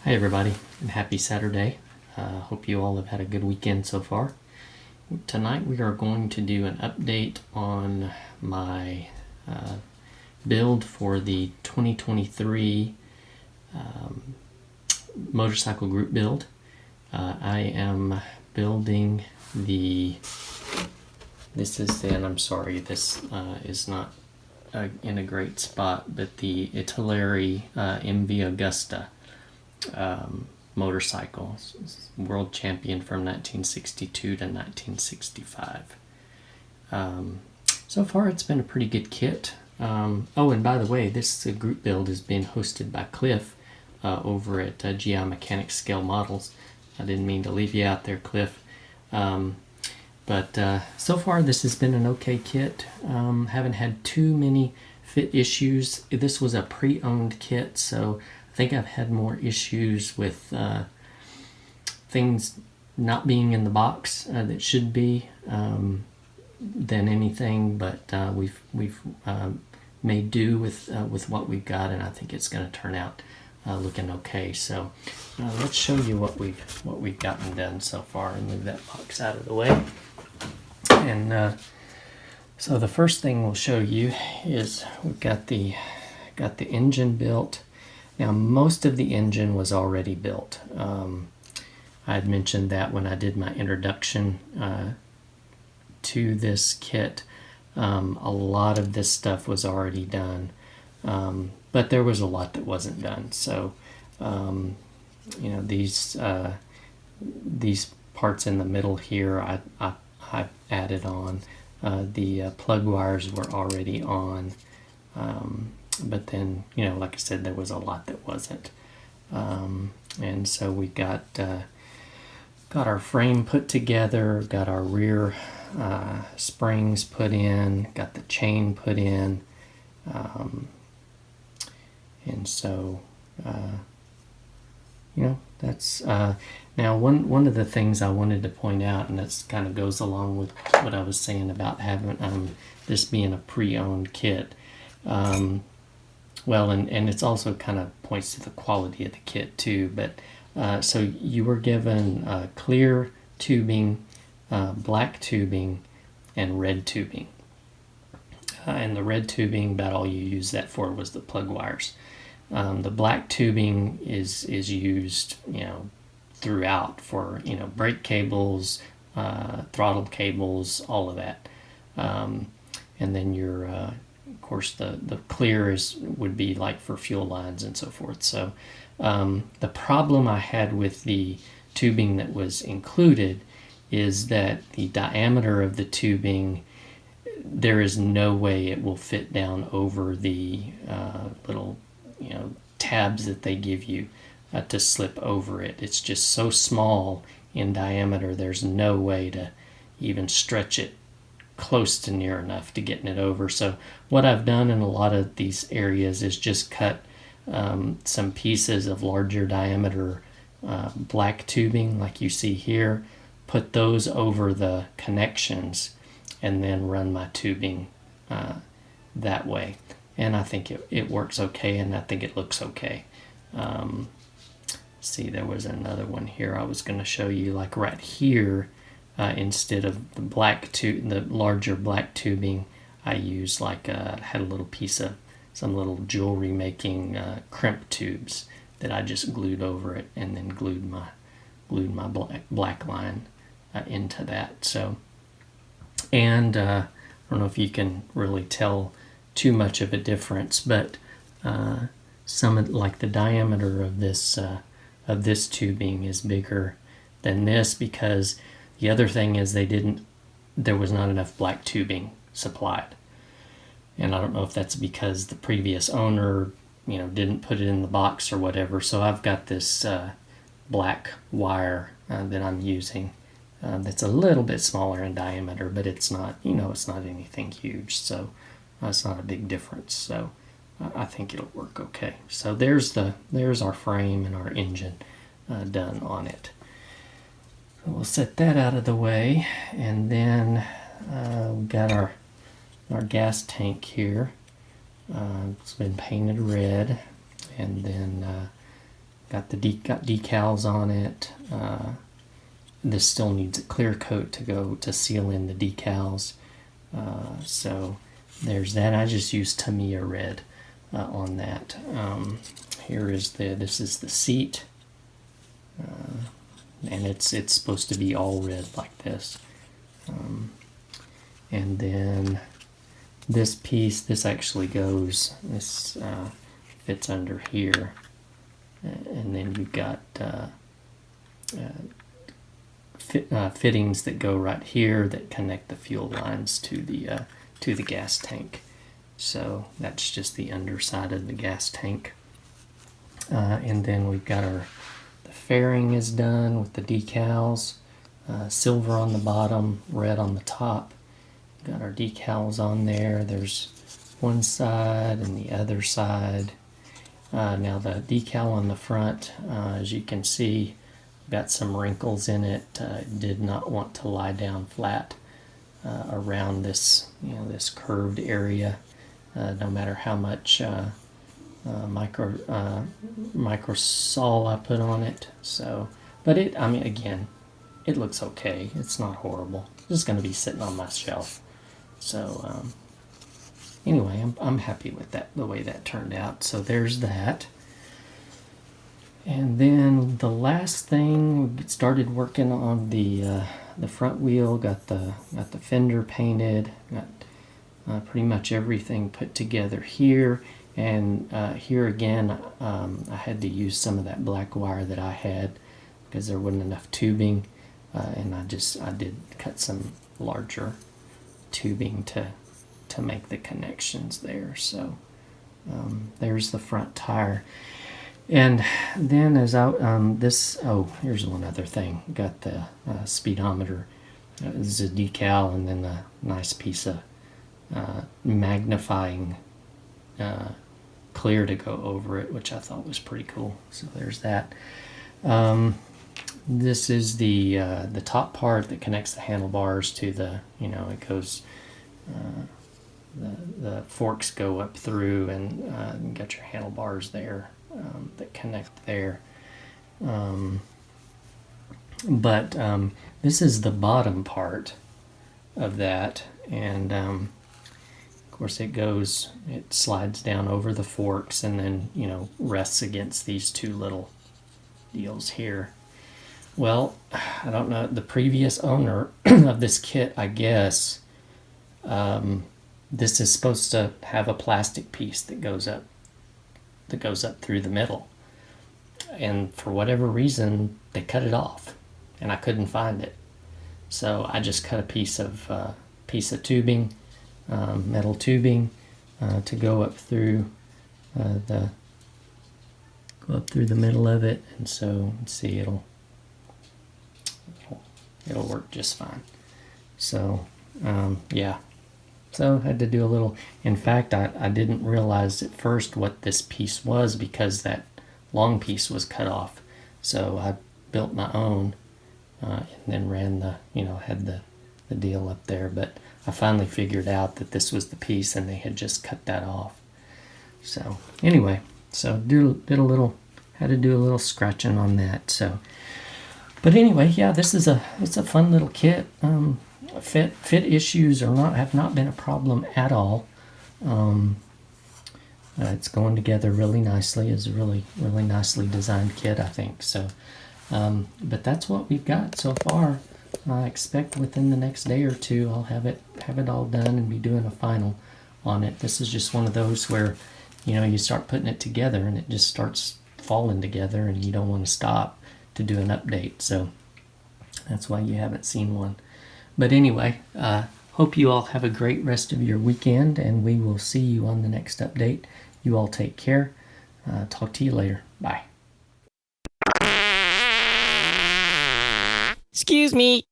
Hi everybody, and happy Saturday. Hope you all have had a good weekend so far. Tonight we are going to do an update on my build for the 2023 motorcycle group build. I am building this is not in a great spot, but the Italeri MV Augusta motorcycle, world champion from 1962 to 1965. So far it's been a pretty good kit. Oh, and by the way, this group build is being hosted by Cliff over at GI Mechanics Scale Models. I didn't mean to leave you out there, Cliff. But so far this has been an okay kit. Haven't had too many fit issues. This was a pre-owned kit, so I think I've had more issues with things not being in the box that should be than anything, but we've made do with what we've got, and I think it's going to turn out looking okay. So let's show you what we've gotten done so far, and move that box out of the way. And so the first thing we'll show you is we've got the engine built. Now most of the engine was already built. I had mentioned that when I did my introduction to this kit. A lot of this stuff was already done, but there was a lot that wasn't done. So you know, these parts in the middle here I added on. The plug wires were already on, but then, you know, like I said, there was a lot that wasn't. And so we got our frame put together, got our rear springs put in, got the chain put in, and so you know, that's now one of the things I wanted to point out, and that's kind of goes along with what I was saying about having this being a pre-owned kit. Well, and it's also kind of points to the quality of the kit too. But so you were given clear tubing, black tubing, and red tubing. And the red tubing, about all you used that for was the plug wires. The black tubing is used, you know, throughout for, you know, brake cables, throttle cables, all of that. And then your of course the clear would be like for fuel lines and so forth. So the problem I had with the tubing that was included is that the diameter of the tubing, there is no way it will fit down over the little, you know, tabs that they give you to slip over it. It's just so small in diameter, there's no way to even stretch it close to near enough to getting it over. So what I've done in a lot of these areas is just cut some pieces of larger diameter black tubing like you see here, put those over the connections, and then run my tubing that way. And I think it works okay, and I think it looks okay. See, there was another one here I was going to show you, like right here, instead of the larger black tubing, I used like had a little piece of some little jewelry making crimp tubes that I just glued over it, and then glued my black line into that. So, and I don't know if you can really tell too much of a difference, but some of, like the diameter of this tubing is bigger than this, because the other thing is there was not enough black tubing supplied. And I don't know if that's because the previous owner, you know, didn't put it in the box or whatever. So I've got this black wire that I'm using that's a little bit smaller in diameter, but it's not, you know, it's not anything huge. So it's not a big difference. So I think it'll work okay. So there's our frame and our engine done on it. We'll set that out of the way, and then we've got our gas tank here. It's been painted red, and then got decals on it. This still needs a clear coat to go to seal in the decals. So there's that. I just used Tamiya red on that. This is the seat, and it's supposed to be all red like this. And then this piece, this actually goes, this fits under here, and then you've got fittings that go right here that connect the fuel lines to the gas tank. So that's just the underside of the gas tank. And then we've got the fairing is done with the decals, silver on the bottom, red on the top. Got our decals on there. There's one side and the other side. Now the decal on the front, as you can see, got some wrinkles in it. Did not want to lie down flat around this, this curved area. No matter how much micro sol I put on it. So, but again, it looks okay. It's not horrible. It's just going to be sitting on my shelf. So anyway, I'm happy with that, the way that turned out. So there's that. And then the last thing, we started working on the front wheel. Got the fender painted. Got pretty much everything put together here. And here again, I had to use some of that black wire that I had because there wasn't enough tubing, and I did cut some larger tubing to make the connections there. So there's the front tire. And then here's one other thing. Got the speedometer. This is a decal, and then a nice piece of magnifying clear to go over it, which I thought was pretty cool. So there's that. This is the top part that connects the handlebars to the, it goes, the forks go up through, and you got your handlebars there that connect there. But this is the bottom part of that, and of course it slides down over the forks and then, rests against these two little deals here. Well, I don't know, the previous owner of this kit, I guess, this is supposed to have a plastic piece that goes up through the middle. And for whatever reason, they cut it off, and I couldn't find it. So I just cut a piece of tubing, metal tubing, to go up through the middle of it. And so let's see, it'll work just fine. So yeah. So I had to do a little, in fact, I didn't realize at first what this piece was because that long piece was cut off. So I built my own, and then ran had the deal up there. But I finally figured out that this was the piece and they had just cut that off. So anyway, had to do a little scratching on that. So, but anyway, yeah, it's a fun little kit. Fit issues have not been a problem at all. It's going together really nicely. It's a really, really nicely designed kit, I think. So, but that's what we've got so far. I expect within the next day or two I'll have it all done and be doing a final on it. This is just one of those where, you start putting it together and it just starts falling together and you don't want to stop to do an update. So that's why you haven't seen one. But anyway, hope you all have a great rest of your weekend, and we will see you on the next update. You all take care. Talk to you later. Bye. Excuse me.